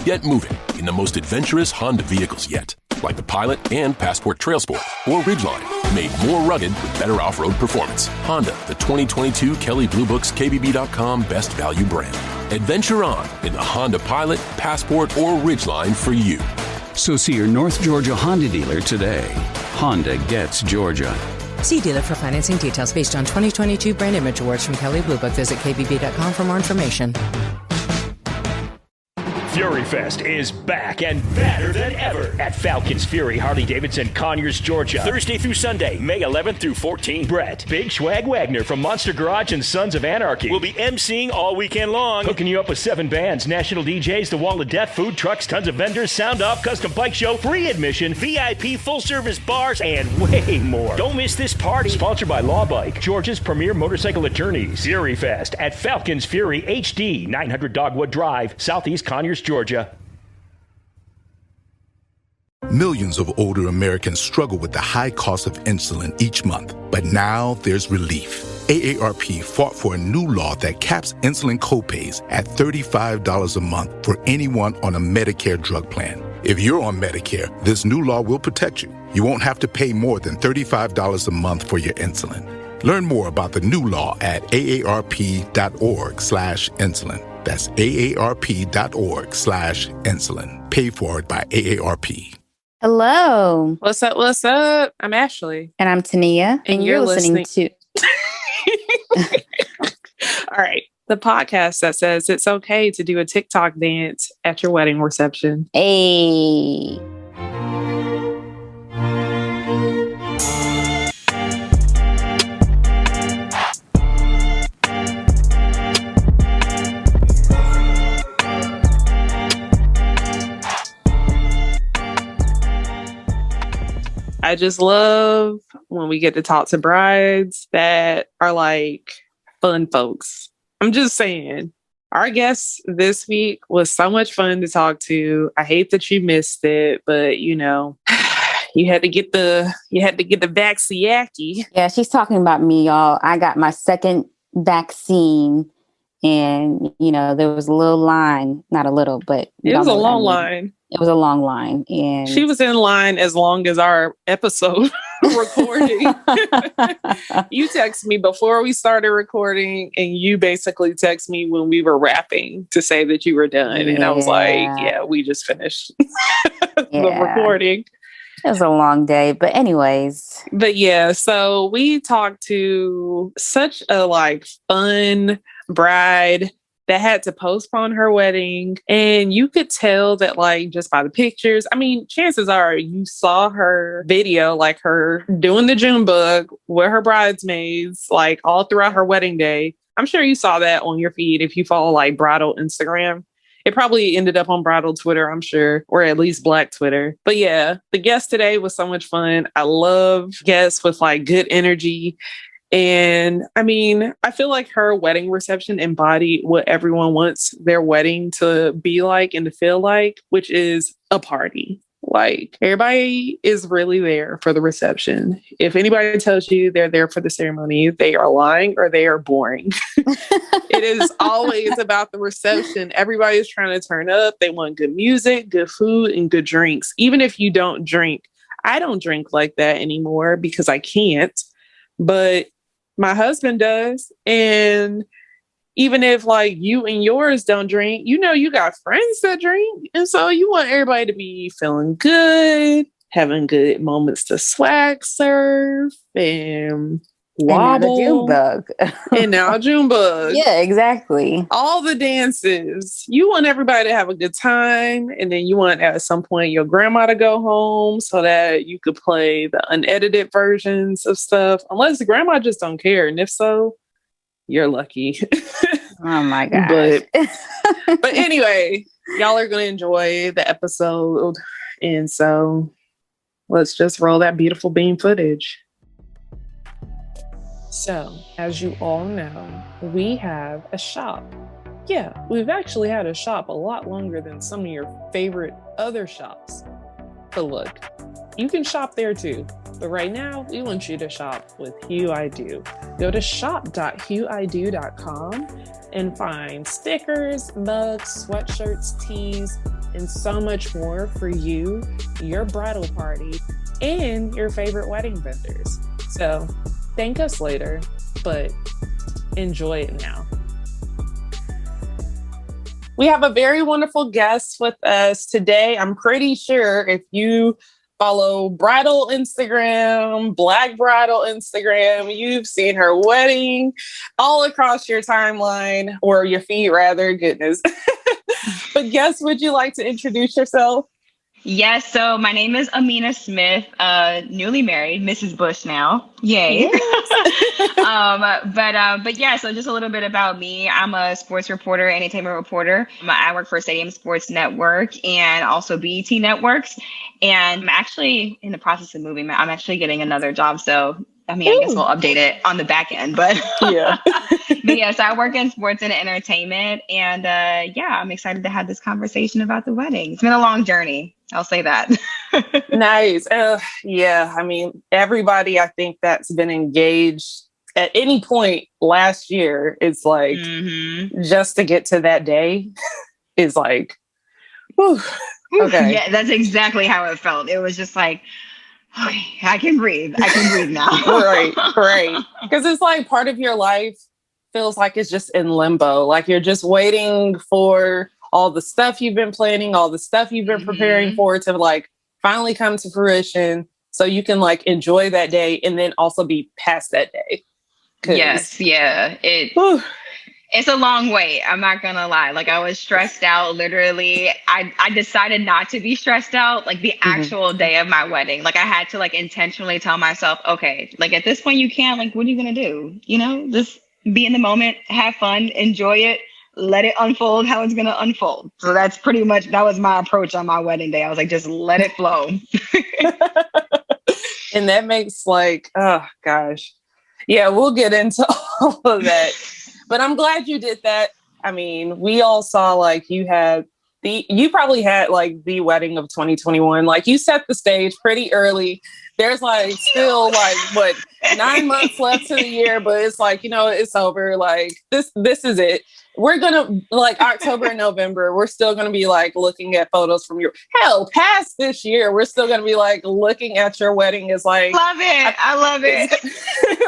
Get moving in the most adventurous Honda vehicles yet, like the Pilot and Passport Trail Sport or Ridgeline, made more rugged with better off-road performance. Honda, the 2022 Kelley Blue Book's KBB.com Best Value brand. Adventure on in the Honda Pilot, Passport, or Ridgeline for you. So see your North Georgia Honda dealer today. Honda gets Georgia. See dealer for financing details based on 2022 Brand Image Awards from Kelley Blue Book. Visit KBB.com for more information. Fury Fest is back and better than ever at Falcons Fury Harley-Davidson, Conyers, Georgia. Thursday through Sunday, May 11th through 14th. Brett, Big Swag Wagner from Monster Garage and Sons of Anarchy will be emceeing all weekend long, hooking you up with 7 bands, national DJs, The Wall of Death, food trucks, tons of vendors, sound off, custom bike show, free admission, VIP full-service bars, and way more. Don't miss this party. Sponsored by Law Bike, Georgia's premier motorcycle attorneys. Fury Fest at Falcons Fury HD, 900 Dogwood Drive, Southeast Conyers, Georgia. Millions of older Americans struggle with the high cost of insulin each month. But now there's relief. AARP fought for a new law that caps insulin copays at $35 a month for anyone on a Medicare drug plan. If you're on Medicare, this new law will protect you. You won't have to pay more than $35 a month for your insulin. Learn more about the new law at aarp.org/insulin. That's aarp.org/insulin. Paid for by AARP. Hello. What's up? What's up? I'm Ashleigh. And I'm Toniah. And you're listening to... All right. The podcast that says it's okay to do a TikTok dance at your wedding reception. Hey. I just love when we get to talk to brides that are like fun folks. I'm just saying, our guest this week was so much fun to talk to. I hate that you missed it, but you know, you had to get the vaccine. Yeah, she's talking about me, y'all. I got my second vaccine, and you know, there was a little line, not a little, but it was a long line. It was a long line, and she was in line as long as our episode recording. You texted me before we started recording, and you basically texted me when we were wrapping to say that you were done. Yeah. And I was like, yeah, we just finished the recording. It was a long day, but anyways. But yeah, so we talked to such a like fun bride that had to postpone her wedding. And you could tell that like just by the pictures, I mean, chances are you saw her video, like her doing the June bug with her bridesmaids, like all throughout her wedding day. I'm sure you saw that on your feed if you follow like bridal Instagram. It probably ended up on bridal Twitter, I'm sure, or at least Black Twitter. But yeah, the guest today was so much fun. I love guests with like good energy. And I mean, I feel like her wedding reception embodied what everyone wants their wedding to be like and to feel like, which is a party. Like everybody is really there for the reception. If anybody tells you they're there for the ceremony, they are lying or they are boring. It is always about the reception. Everybody's trying to turn up. They want good music, good food, and good drinks. Even if you don't drink, I don't drink like that anymore because I can't. But my husband does. And even if like you and yours don't drink, you know, you got friends that drink. And so you want everybody to be feeling good, having good moments to swag surf and wobble. And now the June bug. And now June bug. Yeah, exactly. All the dances. You want everybody to have a good time. And then you want at some point your grandma to go home so that you could play the unedited versions of stuff. Unless the grandma just don't care. And if so, you're lucky. Oh my God. But anyway, y'all are going to enjoy the episode. And so let's just roll that beautiful beam footage. So, as you all know, we have a shop. Yeah, we've actually had a shop a lot longer than some of your favorite other shops. But look, you can shop there too. But right now, we want you to shop with Hue I Do. Go to shop.hueido.com and find stickers, mugs, sweatshirts, tees, and so much more for you, your bridal party, and your favorite wedding vendors. So thank us later, but enjoy it now. We have a very wonderful guest with us today. I'm pretty sure if you follow bridal Instagram, Black bridal Instagram, you've seen her wedding all across your timeline, or your feed rather, goodness. But guess, would you like to introduce yourself? Yes, so my name is Amina Smith, newly married, Mrs. Bush now. Yay. Yes. But yeah, so just a little bit about me. I'm a sports reporter, entertainment reporter. I work for Stadium Sports Network and also BET Networks. And I'm actually in the process of moving. I'm actually getting another job. So, I mean, I guess we'll update it on the back end, but Yeah. but yeah, so I work in sports and entertainment. And yeah, I'm excited to have this conversation about the wedding. It's been a long journey. I'll say that. Nice. Yeah, I mean, everybody I think that's been engaged at any point last year is like, just to get to that day is like, whew, okay. Yeah, that's exactly how it felt. It was just like, okay, I can breathe. I can breathe now. Right. Because it's like part of your life feels like it's just in limbo. Like you're just waiting for all the stuff you've been planning, all the stuff you've been preparing for to like finally come to fruition, so you can like enjoy that day and then also be past that day. Yes, yeah. It's a long wait. I'm not gonna lie. Like I was stressed out. Literally, I decided not to be stressed out like the actual day of my wedding. Like I had to like intentionally tell myself, okay, like at this point you can't, like, what are you gonna do? You know, just be in the moment, have fun, enjoy it, let it unfold how it's gonna unfold. So that's pretty much, that was my approach on my wedding day. I was like, just let it flow. And that makes like, oh gosh. Yeah, we'll get into all of that. But I'm glad you did that. I mean, we all saw like you probably had like the wedding of 2021. Like you set the stage pretty early. There's like still like 9 months left to the year, but it's like, you know, it's over. Like this is it. We're gonna like October and November. We're still gonna be like looking at photos from your past this year. We're still gonna be like looking at your wedding as like Love it. I love it.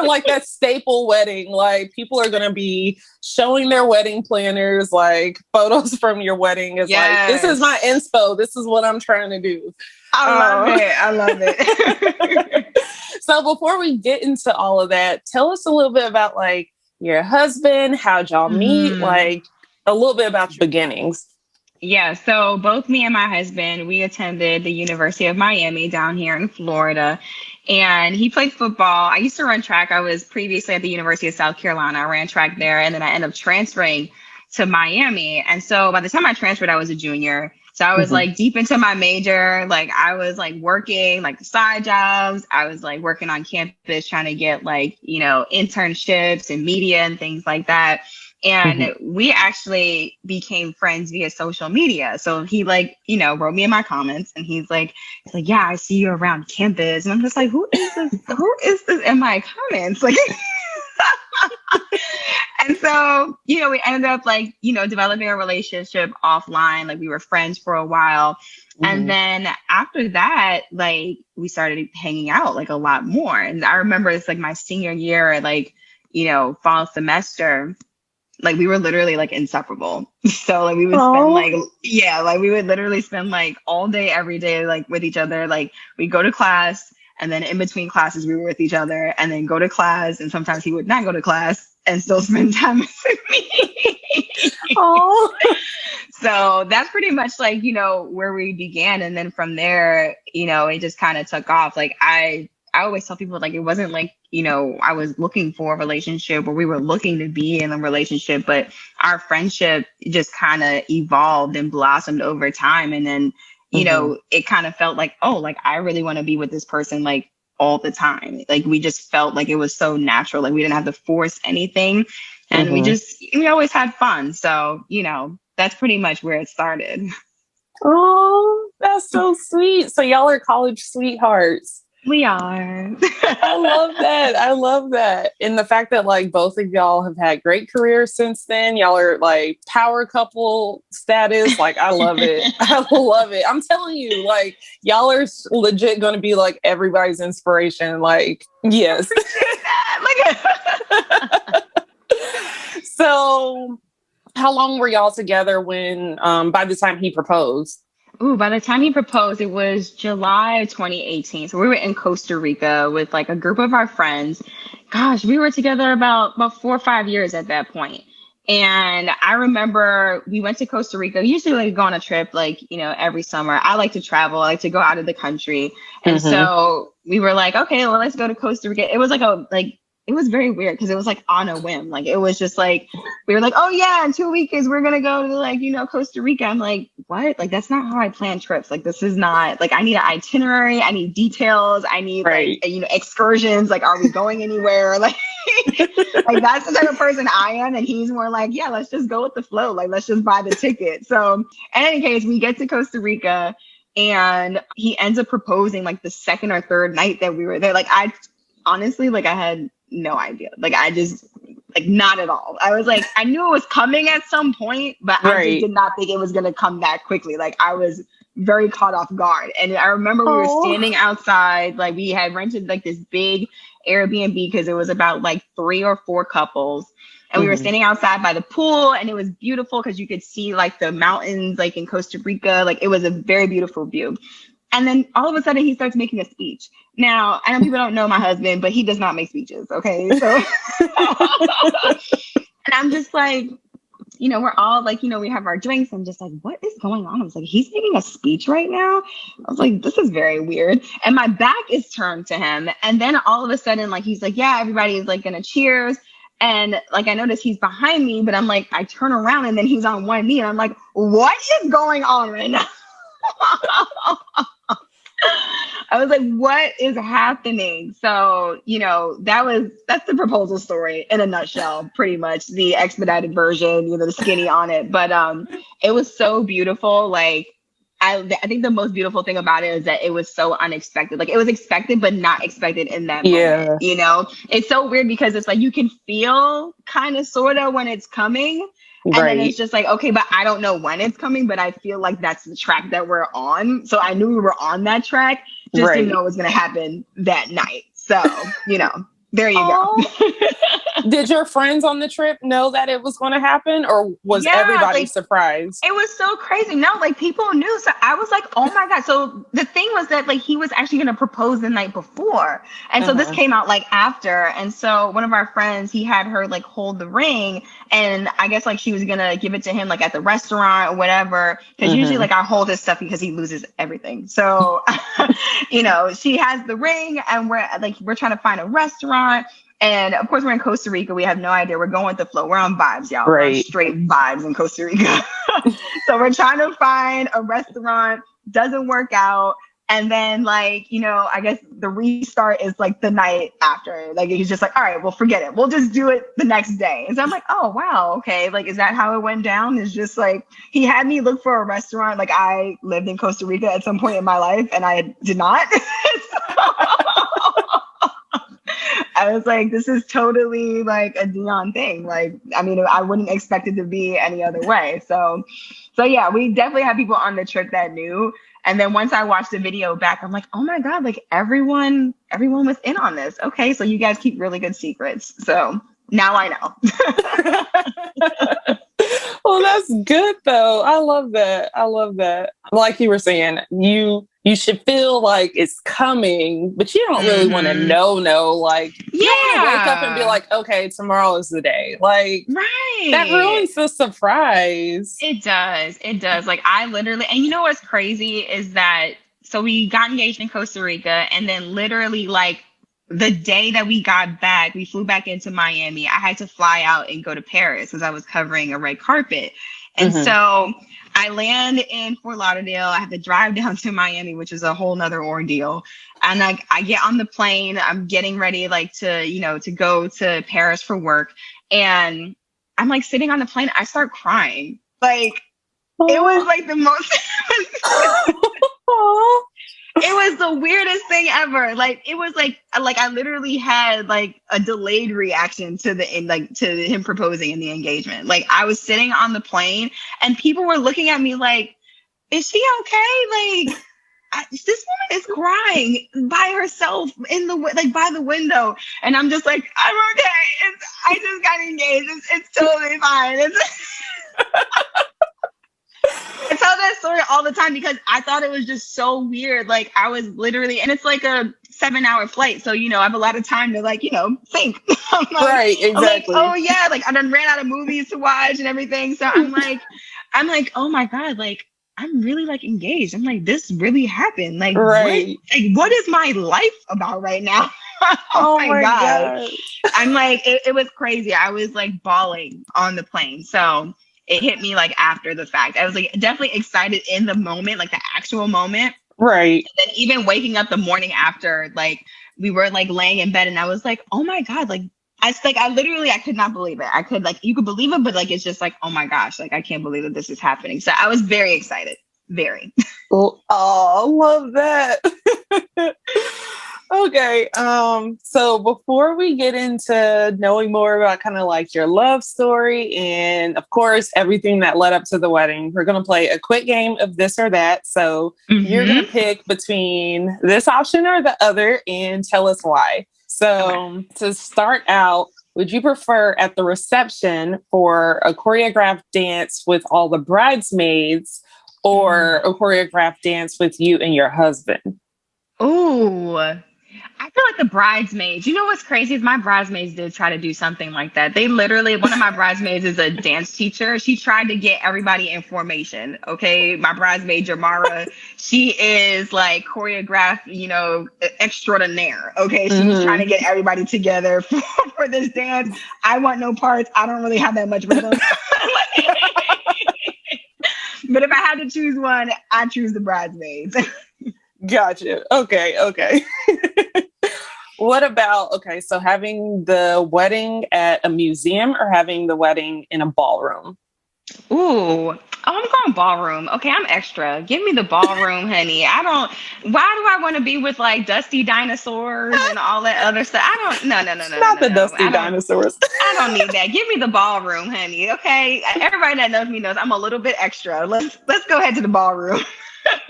like that staple wedding. Like people are gonna be showing their wedding planners like photos from your wedding. It's like, this is my inspo. This is what I'm trying to do. I love it. So before we get into all of that, tell us a little bit about like your husband, how'd y'all meet, like a little bit about your beginnings. Yeah, so both me and my husband, we attended the University of Miami down here in Florida, and he played football. I used to run track. I was previously at the University of South Carolina. I ran track there, and then I ended up transferring to Miami. And so by the time I transferred, I was a junior. So I was like deep into my major. Like I was like working like side jobs. I was like working on campus trying to get like, you know, internships and media and things like that. And we actually became friends via social media. So he like, you know, wrote me in my comments and he's like, yeah, I see you around campus. And I'm just like, who is this? Who is this in my comments? Like, and so, you know, we ended up like, you know, developing a relationship offline. Like we were friends for a while. And then after that, like we started hanging out like a lot more. And I remember it's like my senior year, like, you know, fall semester, like we were literally like inseparable. So like we would spend like, like we would literally spend like all day, every day, like with each other. Like we go to class and then in between classes, we were with each other and then go to class. And sometimes he would not go to class and still spend time with me. So that's pretty much like, you know, where we began. And then from there, you know, it just kind of took off. Like I always tell people like, it wasn't like, you know, I was looking for a relationship or we were looking to be in a relationship, but our friendship just kind of evolved and blossomed over time. And then, you know, it kind of felt like, oh, like I really want to be with this person like all the time. Like we just felt like it was so natural. Like we didn't have to force anything. And we always had fun. So, you know, that's pretty much where it started. Oh, that's so sweet. So y'all are college sweethearts. We are. I love that. I love that. And the fact that like both of y'all have had great careers since then. Y'all are like power couple status. Like, I love it. I love it. I'm telling you, like, y'all are legit going to be like everybody's inspiration. Like, yes. So how long were y'all together when, by the time he proposed? Ooh, by the time he proposed, it was July of 2018. So we were in Costa Rica with like a group of our friends. Gosh, we were together about 4 or 5 years at that point. And I remember we went to Costa Rica. We usually like go on a trip, like, you know, every summer. I like to travel. I like to go out of the country. And so we were like, okay, well, let's go to Costa Rica. It was it was very weird because it was like on a whim. Like, it was just like, we were like, oh yeah, in 2 weeks we're going to go to like, you know, Costa Rica. I'm like, what? Like, that's not how I plan trips. Like, this is not like, I need an itinerary. I need details. I need like, you know, excursions. Like, are we going anywhere? Like, like that's the type of person I am. And he's more like, yeah, let's just go with the flow. Like, let's just buy the ticket. So in any case, we get to Costa Rica and he ends up proposing like the second or third night that we were there. Like, I honestly, like, I had no idea. Like, I just, like, not at all. I was like, I knew it was coming at some point, but I just did not think it was going to come that quickly. Like, I was very caught off guard. And I remember we were standing outside, like, we had rented like this big Airbnb because it was about like 3 or 4 couples. And we were standing outside by the pool and it was beautiful because you could see like the mountains, like in Costa Rica. Like, it was a very beautiful view. And then all of a sudden he starts making a speech. Now, I know people don't know my husband, but he does not make speeches. Okay. So, and I'm just like, you know, we're all like, you know, we have our drinks. I'm just like, what is going on? I was like, he's making a speech right now. I was like, this is very weird. And my back is turned to him. And then all of a sudden, like, he's like, yeah, everybody is like going to cheers. And like, I notice he's behind me, but I'm like, I turn around and then he's on one knee. And I'm like, what is going on right now? I was like, what is happening? So, you know, that's the proposal story in a nutshell, pretty much the expedited version, you know, the skinny on it. But it was so beautiful. Like, I think the most beautiful thing about it is that it was so unexpected. Like, it was expected, but not expected in that moment. You know, it's so weird because it's like you can feel kind of sort of when it's coming. And then it's just like, okay, but I don't know when it's coming, but I feel like that's the track that we're on. So I knew we were on that track, just didn't know it was going to happen that night. So, you know, there you go. Did your friends on the trip know that it was going to happen, or was everybody like, surprised? It was so crazy. No, like, people knew. So I was like, oh my God. So the thing was that like he was actually going to propose the night before. And so this came out like after. And so one of our friends, he had her like hold the ring. And I guess like she was going to give it to him like at the restaurant or whatever. Because usually like I hold his stuff because he loses everything. So, you know, she has the ring and we're trying to find a restaurant. And of course, we're in Costa Rica. We have no idea. We're going with the flow. We're on vibes, y'all. We're on straight vibes in Costa Rica. So we're trying to find a restaurant. Doesn't work out. And then, like, you know, I guess the restart is like the night after. Like, he's just like, all right, well, forget it. We'll just do it the next day. And so I'm like, oh, wow. Okay. Like, is that how it went down? It's just like, he had me look for a restaurant. Like, I lived in Costa Rica at some point in my life and I did not. I was like, this is totally like a Dion thing. Like, I mean, I wouldn't expect it to be any other way. So yeah, we definitely had people on the trip that knew. And then once I watched the video back, I'm like, oh my God, like everyone was in on this. Okay. So you guys keep really good secrets. So now I know. Well, that's good though. I love that. I love that. Like you were saying, you should feel like it's coming, but you don't really want to know. Like, you don't want to wake up and be like, okay, tomorrow is the day. Like, that ruins the surprise. It does. It does. Like, I literally, and you know what's crazy is that, so we got engaged in Costa Rica, and then literally like the day that we got back, we flew back into Miami. I had to fly out and go to Paris because I was covering a red carpet. And so I land in Fort Lauderdale. I have to drive down to Miami, which is a whole nother ordeal. And I get on the plane. I'm getting ready, like, to, you know, to go to Paris for work. And I'm like sitting on the plane. I start crying. Like, it was like the most, was the weirdest thing ever. Like, it was like I literally had like a delayed reaction to to him proposing in the engagement. Like, I was sitting on the plane and people were looking at me like, is she okay? Like, this woman is crying by herself by the window. And I'm just like, I'm okay. I just got engaged. It's totally fine. I tell that story all the time because I thought it was just so weird. Like, I was literally, and it's like a 7-hour flight. So, I have a lot of time to think. Right, exactly. I'm like, oh yeah. Like, I done ran out of movies to watch and everything. So I'm like, oh my God, like, I'm really like engaged. I'm like, this really happened. Like, right. What is my life about right now? Oh my God. I'm like, it was crazy. I was like bawling on the plane. So it hit me like after the fact. I was like definitely excited in the moment, like the actual moment. Right. And then even waking up the morning after, like we were like laying in bed and I was like, oh my God, like I could not believe it. I could you could believe it, but like, it's just like, oh my gosh, like I can't believe that this is happening. So I was very excited. Very. Oh, love that. Okay. So before we get into knowing more about kind of like your love story and of course, everything that led up to the wedding, we're going to play a quick game of this or that. So you're going to pick between this option or the other and tell us why. So to start out, would you prefer at the reception for a choreographed dance with all the bridesmaids or a choreographed dance with you and your husband? Ooh, I feel like the bridesmaids. You know what's crazy is my bridesmaids did try to do something like that. They literally, one of my bridesmaids is a dance teacher. She tried to get everybody in formation. Okay. My bridesmaid, Jamara, she is like choreographed, extraordinaire. Okay. She's trying to get everybody together for this dance. I want no parts. I don't really have that much rhythm. But if I had to choose one, I choose the bridesmaids. Gotcha. Okay. What about, so having the wedding at a museum or having the wedding in a ballroom? Ooh, I'm going ballroom. Okay, I'm extra. Give me the ballroom, honey. Why do I want to be with like dusty dinosaurs and all that other stuff? No. Not the dusty dinosaurs. I don't need that. Give me the ballroom, honey. Okay, everybody that knows me knows I'm a little bit extra. Let's go ahead to the ballroom.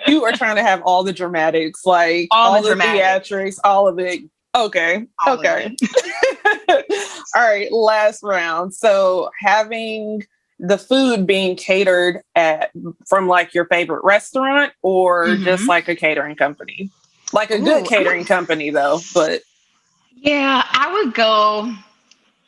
You are trying to have all the dramatics, like all the theatrics, all of it. Okay. All right. Last round. So having the food being catered from like your favorite restaurant or just like a catering company, like a good catering company though, but. Yeah, I would go.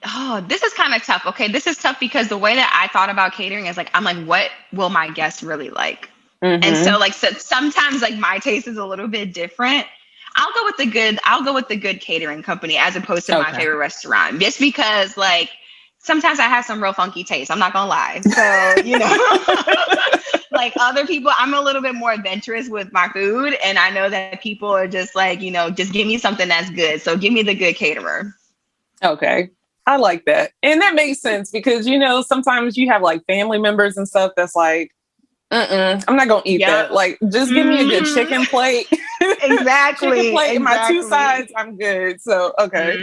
Oh, this is kind of tough. Okay. This is tough because the way that I thought about catering is like, I'm like, what will my guests really like? And so sometimes like my taste is a little bit different. I'll go with the good catering company as opposed to my favorite restaurant, just because like sometimes I have some real funky taste. I'm not gonna lie. So, like other people, I'm a little bit more adventurous with my food. And I know that people are just like, just give me something that's good. So give me the good caterer. Okay. I like that. And that makes sense because, sometimes you have like family members and stuff that's like, I'm not gonna eat that. Like, just give me a good chicken plate. Exactly. Chicken plate and my 2 sides. I'm good. So, okay.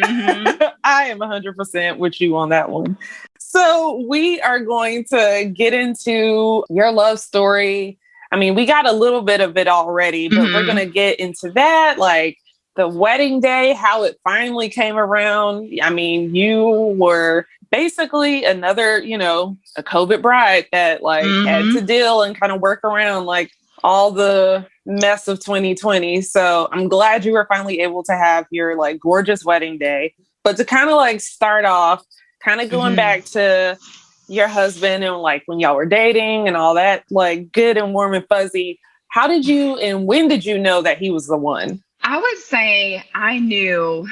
I am 100% with you on that one. So we are going to get into your love story. I mean, we got a little bit of it already, but we're going to get into that. Like the wedding day, how it finally came around. I mean, you were basically another, a COVID bride that like had to deal and kind of work around like all the mess of 2020. So I'm glad you were finally able to have your like gorgeous wedding day. But to kind of like start off, kind of going back to your husband and like when y'all were dating and all that, like good and warm and fuzzy. How did you and when did you know that he was the one? I would say I knew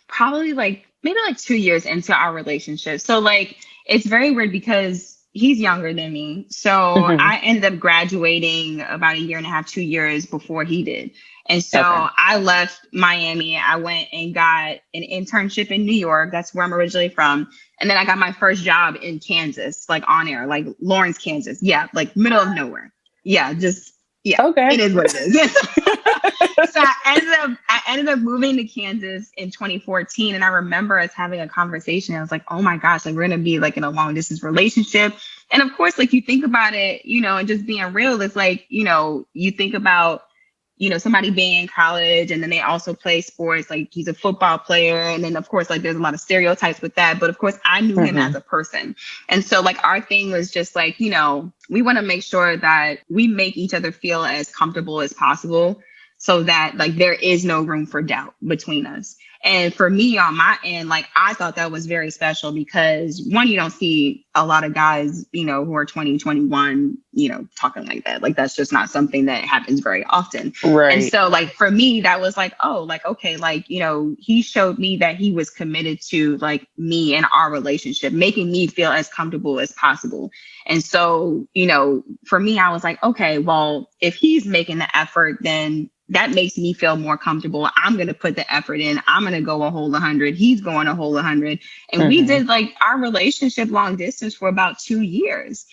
probably like maybe like 2 years into our relationship. So like, it's very weird because he's younger than me. So I ended up graduating about 1.5 years, 2 years before he did. And so I left Miami. I went and got an internship in New York. That's where I'm originally from. And then I got my first job in Kansas, like on air, like Lawrence, Kansas. Yeah, like middle of nowhere. Yeah, just, yeah. Okay. It is what it is. So I ended up moving to Kansas in 2014. And I remember us having a conversation. I was like, oh my gosh, like we're going to be like in a long distance relationship. And of course, like you think about it, you know, and just being real, it's like, you know, you think about, you know, somebody being in college and then they also play sports, like he's a football player. And then of course, like there's a lot of stereotypes with that. But of course, I knew him as a person. And so like our thing was just like, you know, we want to make sure that we make each other feel as comfortable as possible so that like there is no room for doubt between us. And for me on my end, like I thought that was very special because one, you don't see a lot of guys, you know, who are 20, 21, you know, talking like that. Like that's just not something that happens very often. Right. And so like for me, that was like, oh, like, okay, like, you know, he showed me that he was committed to like me and our relationship, making me feel as comfortable as possible. And so, you know, for me, I was like, okay, well, if he's making the effort, then that makes me feel more comfortable. I'm going to put the effort in. I'm going to go a whole 100. He's going a whole 100. And we did like our relationship long distance for about 2 years.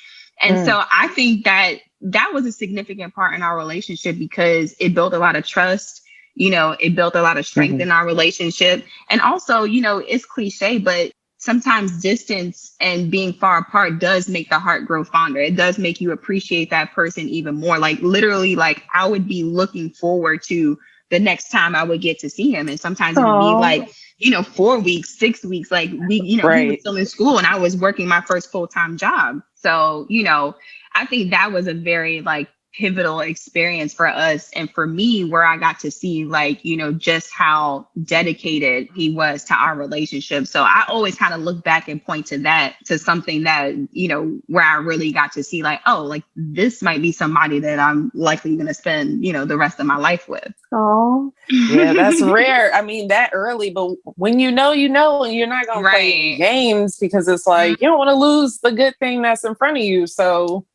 And so I think that that was a significant part in our relationship because it built a lot of trust. You know, it built a lot of strength in our relationship. And also, you know, it's cliche, but sometimes distance and being far apart does make the heart grow fonder. It does make you appreciate that person even more. Like literally, like I would be looking forward to the next time I would get to see him. And sometimes it would be like, you know, 4 weeks, 6 weeks, like we, you know, he was still in school and I was working my first full-time job. So, you know, I think that was a very like pivotal experience for us and for me where I got to see like, you know, just how dedicated he was to our relationship. So I always kind of look back and point to that, to something that, you know, where I really got to see like, oh, like this might be somebody that I'm likely going to spend, you know, the rest of my life with. Oh, yeah, that's rare. I mean, that early, but when you know, and you're not going to play games because it's like, you don't want to lose the good thing that's in front of you. So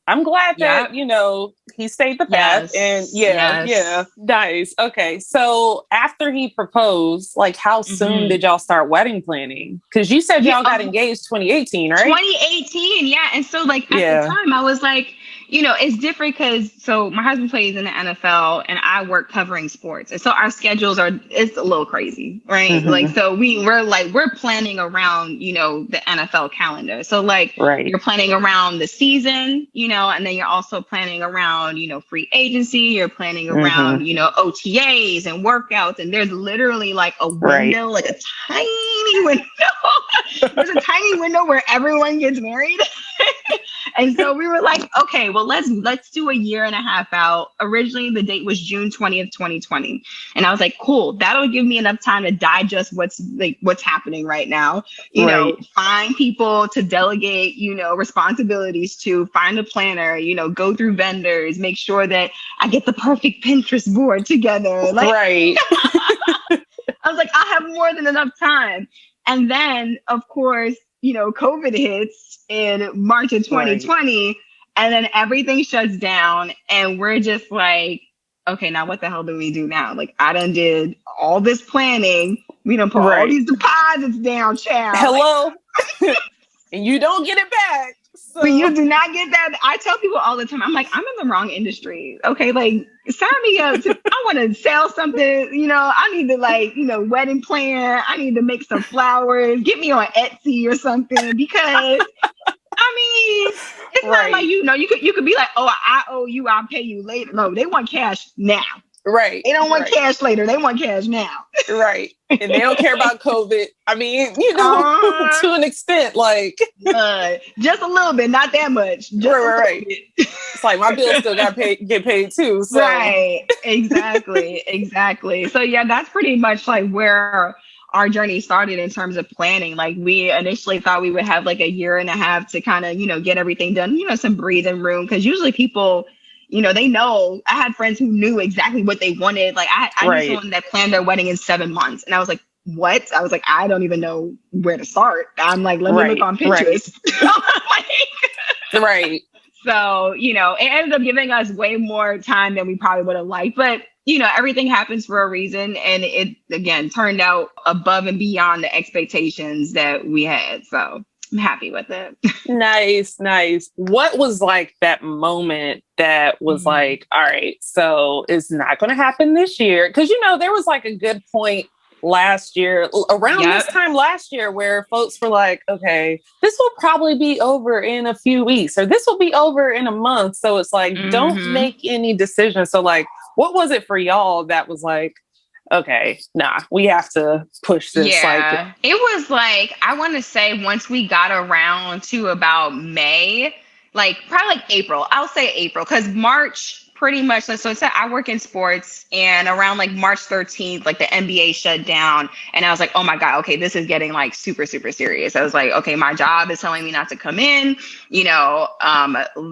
I'm glad that, you know, he stayed the path and nice. Okay. So after he proposed, like how soon did y'all start wedding planning? Because you said y'all got engaged 2018, right? 2018. Yeah. And so like at the time I was like, you know, it's different because so my husband plays in the NFL and I work covering sports. And so our schedules it's a little crazy, right? Like, so we're planning around, you know, the NFL calendar. So like you're planning around the season, you know, and then you're also planning around, you know, free agency, you're planning around, you know, OTAs and workouts. And there's literally like a window, like a tiny window. There's a tiny window where everyone gets married. And so we were like, okay, well, let's do a year and a half out. Originally, the date was June 20th, 2020. And I was like, cool, that'll give me enough time to digest what's happening right now. You know, find people to delegate, you know, responsibilities to, find a planner, you know, go through vendors, make sure that I get the perfect Pinterest board together. Like, I was like, I'll have more than enough time. And then, of course, you know, COVID hits in March of 2020, and then everything shuts down, and we're just like, okay, now what the hell do we do now? Like, I done did all this planning. We done put all these deposits down, child. Hello? And you don't get it back. So. But you do not get that. I tell people all the time, I'm like, I'm in the wrong industry. Okay, like, sign me up. I want to sell something. You know, I need to like, you know, wedding plan. I need to make some flowers. Get me on Etsy or something because, I mean, it's not like, you know, you could be like, oh, I owe you. I'll pay you later. No, they want cash now. Right. They don't want cash later. They want cash now. Right. And they don't care about COVID. I mean, you know, to an extent, like. Just a little bit, not that much. Just right. It's like my bills still get paid too. So. Right. Exactly. So yeah, that's pretty much like where our journey started in terms of planning. Like we initially thought we would have like a year and a half to kind of, you know, get everything done, you know, some breathing room. Because usually people, you know, they know. I had friends who knew exactly what they wanted. Like I knew someone that planned their wedding in 7 months. And I was like, what? I was like, I don't even know where to start. I'm like, let me look on Pinterest. So, you know, it ended up giving us way more time than we probably would have liked. But, you know, everything happens for a reason. And it, again, turned out above and beyond the expectations that we had. So. I'm happy with it. Nice, nice. What was like that moment that was like, all right, so it's not going to happen this year? Because, you know, there was like a good point last year, around this time last year, where folks were like, okay, this will probably be over in a few weeks, or this will be over in a month. So it's like, don't make any decisions. So like, what was it for y'all that was like, okay, nah, we have to push this? Yeah, it was like, I want to say once we got around to about May, like probably like April, I'll say April, because March pretty much, so it's I work in sports, and around like March 13th, like the NBA shut down, and I was like, oh my God, okay, this is getting like super, super serious. I was like, okay, my job is telling me not to come in, you know,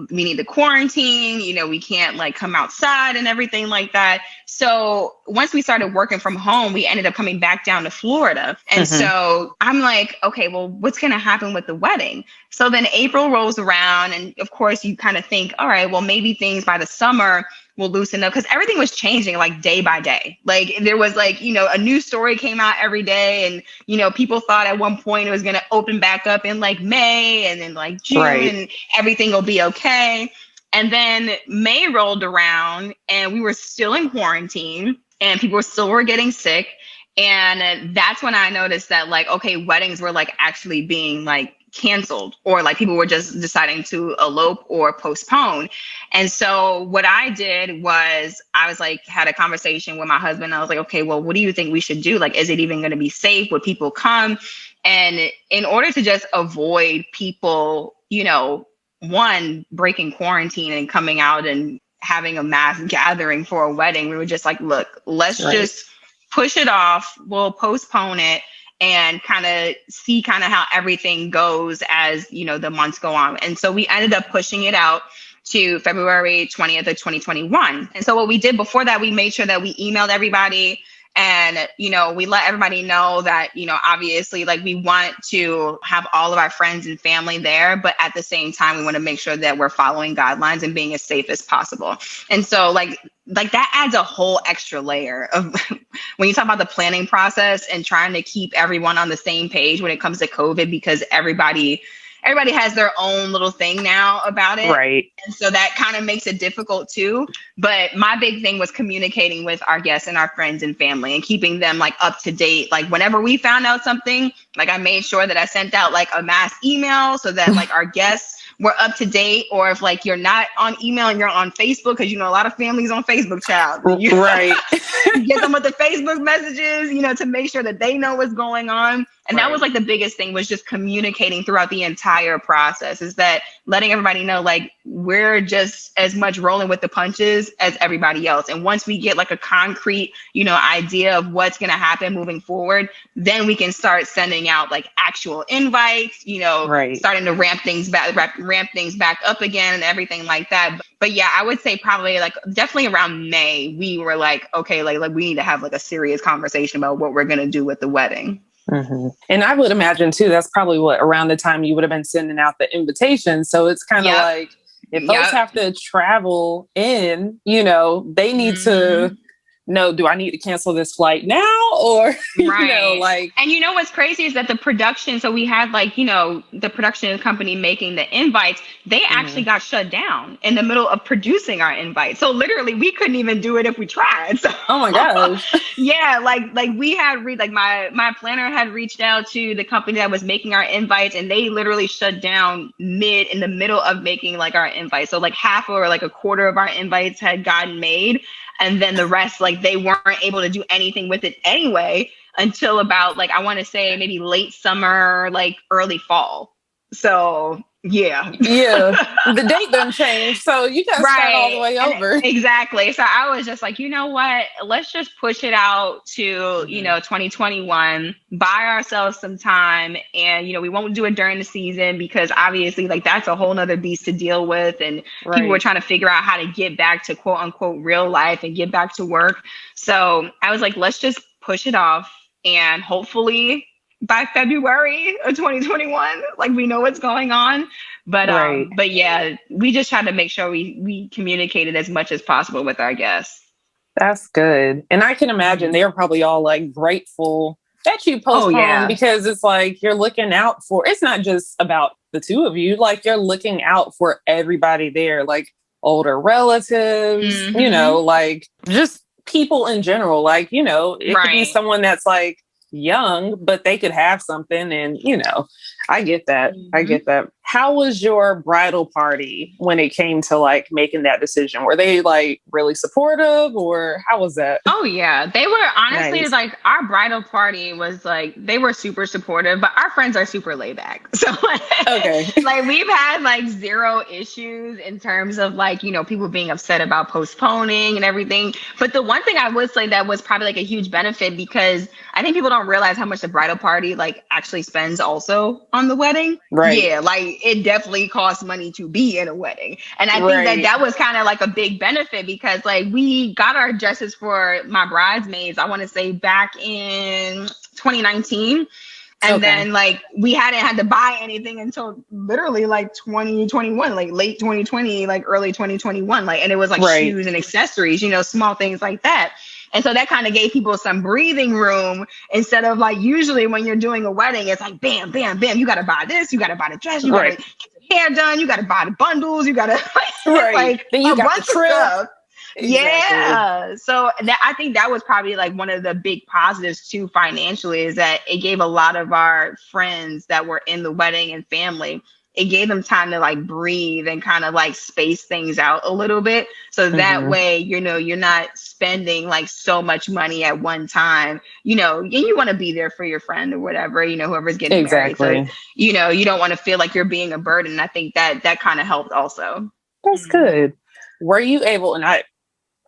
we need to quarantine, you know, we can't like come outside and everything like that. So once we started working from home, we ended up coming back down to Florida. And so I'm like, okay, well, what's going to happen with the wedding? So then April rolls around, and of course you kind of think, all right, well, maybe things by the summer will loosen up, because everything was changing like day by day. Like there was like, you know, a new story came out every day, and, you know, people thought at one point it was going to open back up in like May, and then like June, and everything will be okay. And then May rolled around, and we were still in quarantine, and people were getting sick. And that's when I noticed that like, okay, weddings were like actually being like canceled, or like people were just deciding to elope or postpone. And so what I did was I was like, had a conversation with my husband. I was like, okay, well, what do you think we should do? Like, is it even going to be safe? Would people come? And in order to just avoid people, you know, one, breaking quarantine and coming out and having a mass gathering for a wedding, we were just like, look, let's just push it off. We'll postpone it and kind of see kind of how everything goes as, you know, the months go on. And so we ended up pushing it out to February 20th of 2021. And so what we did before that, we made sure that we emailed everybody, and, you know, we let everybody know that, you know, obviously, like, we want to have all of our friends and family there, but at the same time, we want to make sure that we're following guidelines and being as safe as possible. And so like that adds a whole extra layer of when you talk about the planning process and trying to keep everyone on the same page when it comes to COVID, because everybody has their own little thing now about it. Right. And so that kind of makes it difficult too. But my big thing was communicating with our guests and our friends and family and keeping them like up to date. Like whenever we found out something, like I made sure that I sent out like a mass email so that like our guests were up to date. Or if like you're not on email and you're on Facebook, because, you know, a lot of families on Facebook, child. Right. Get them with the Facebook messages, you know, to make sure that they know what's going on. And that was like the biggest thing, was just communicating throughout the entire process, is that letting everybody know, like, we're just as much rolling with the punches as everybody else. And once we get like a concrete, you know, idea of what's going to happen moving forward, then we can start sending out like actual invites, you know, starting to ramp things back up again and everything like that. But yeah, I would say probably like definitely around May, we were like, okay, like we need to have like a serious conversation about what we're going to do with the wedding. Mm-hmm. And I would imagine too, that's probably what around the time you would have been sending out the invitations. So it's kind of like, if folks have to travel in, you know, they need to know, do I need to cancel this flight now? Or, you know, like. And you know what's crazy is that the production, so we had like, you know, the production company making the invites, they actually got shut down in the middle of producing our invites. So literally we couldn't even do it if we tried. So, oh my gosh. Yeah, like we had my planner had reached out to the company that was making our invites, and they literally shut down in the middle of making like our invites. So like half or like a quarter of our invites had gotten made. And then the rest, like they weren't able to do anything with it anyway until about like, I want to say maybe late summer, like early fall. So yeah. The date doesn't change. So you got to start all the way over. Exactly. So I was just like, you know what, let's just push it out to, you know, 2021, buy ourselves some time. And, you know, we won't do it during the season because obviously like that's a whole nother beast to deal with. And people were trying to figure out how to get back to quote unquote real life and get back to work. So I was like, let's just push it off, and hopefully by February of 2021, like we know what's going on. But yeah, we just tried to make sure we communicated as much as possible with our guests. That's good. And I can imagine they were probably all like grateful that you postpone because it's like you're looking out for, it's not just about the two of you, like you're looking out for everybody there, like older relatives, you know, like just people in general, like, you know, it could be someone that's like young, but they could have something. And, you know, I get that. I get that. How was your bridal party when it came to like making that decision? Were they like really supportive, or how was that? Oh yeah. They were honestly like, our bridal party was like, they were super supportive, but our friends are super laid back. So like we've had like zero issues in terms of like, you know, people being upset about postponing and everything. But the one thing I would say that was probably like a huge benefit, because I think people don't realize how much the bridal party like actually spends also on the wedding. Right. Yeah. Like it definitely costs money to be in a wedding. And I think that was kind of like a big benefit, because like we got our dresses for my bridesmaids, I want to say back in 2019. And then like we hadn't had to buy anything until literally like 2021, like late 2020, like early 2021. Like, and it was like shoes and accessories, you know, small things like that. And so that kind of gave people some breathing room, instead of like usually when you're doing a wedding, it's like bam, bam, bam. You got to buy this. You got to buy the dress. You got to get your hair done. You got to buy the bundles. You got to like then you a got bunch the trip. Of stuff. Exactly. Yeah. So that, I think that was probably like one of the big positives too financially, is that it gave a lot of our friends that were in the wedding and family, it gave them time to like breathe and kind of like space things out a little bit. So that way, you know, you're not spending like so much money at one time, you know, and you want to be there for your friend or whatever, you know, whoever's getting married. So, you know, you don't want to feel like you're being a burden. I think that kind of helped also. That's good. Were you able, and I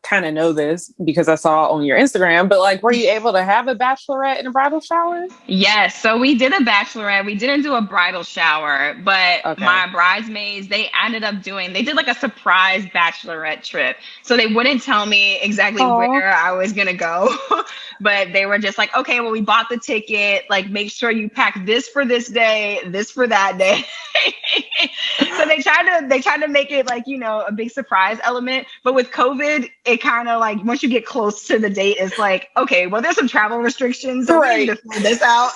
kind of know this because I saw on your Instagram, but like, were you able to have a bachelorette and a bridal shower? Yes. So we did a bachelorette. We didn't do a bridal shower, but my bridesmaids, they did like a surprise bachelorette trip. So they wouldn't tell me exactly where I was going to go, but they were just like, okay, well, we bought the ticket, like make sure you pack this for this day, this for that day. So they tried to make it like, you know, a big surprise element, but with COVID, it kind of like, once you get close to the date, it's like, okay, well, there's some travel restrictions, so we need to figure this out.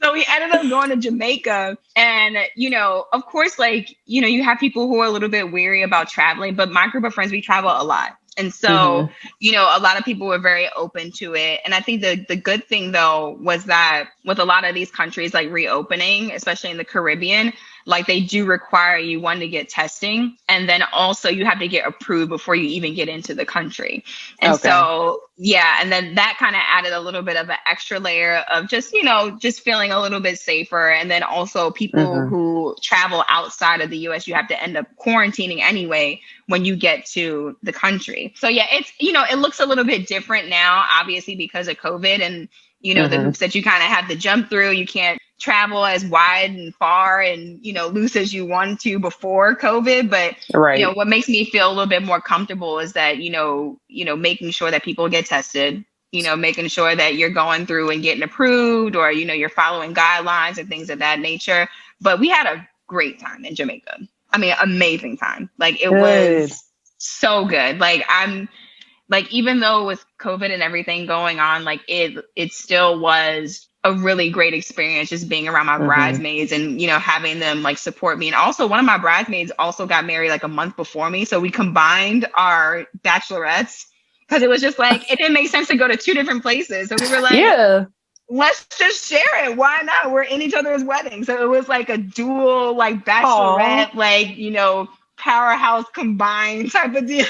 So we ended up going to Jamaica, and, you know, of course, like, you know, you have people who are a little bit weary about traveling, but my group of friends, we travel a lot. And so, you know, a lot of people were very open to it. And I think the good thing, though, was that with a lot of these countries like reopening, especially in the Caribbean, like they do require you, one, to get testing, and then also you have to get approved before you even get into the country. And so, yeah, and then that kind of added a little bit of an extra layer of just, you know, just feeling a little bit safer. And then also people who travel outside of the US, you have to end up quarantining anyway when you get to the country. So yeah, it's, you know, it looks a little bit different now, obviously because of COVID and, you know, the hoops that you kind of have to jump through. You can't travel as wide and far and, you know, loose as you wanted to before COVID. But, you know, what makes me feel a little bit more comfortable is that, you know, making sure that people get tested, you know, making sure that you're going through and getting approved, or, you know, you're following guidelines and things of that nature. But we had a great time in Jamaica. I mean, amazing time. Like it was so good. Like even though with COVID and everything going on, like it still was a really great experience just being around my bridesmaids and, you know, having them like support me. And also one of my bridesmaids also got married like a month before me. So we combined our bachelorettes because it was just like, it didn't make sense to go to two different places. So we were like, let's just share it. Why not? We're in each other's weddings. So it was like a dual, like bachelorette, like, you know, powerhouse combined type of deal.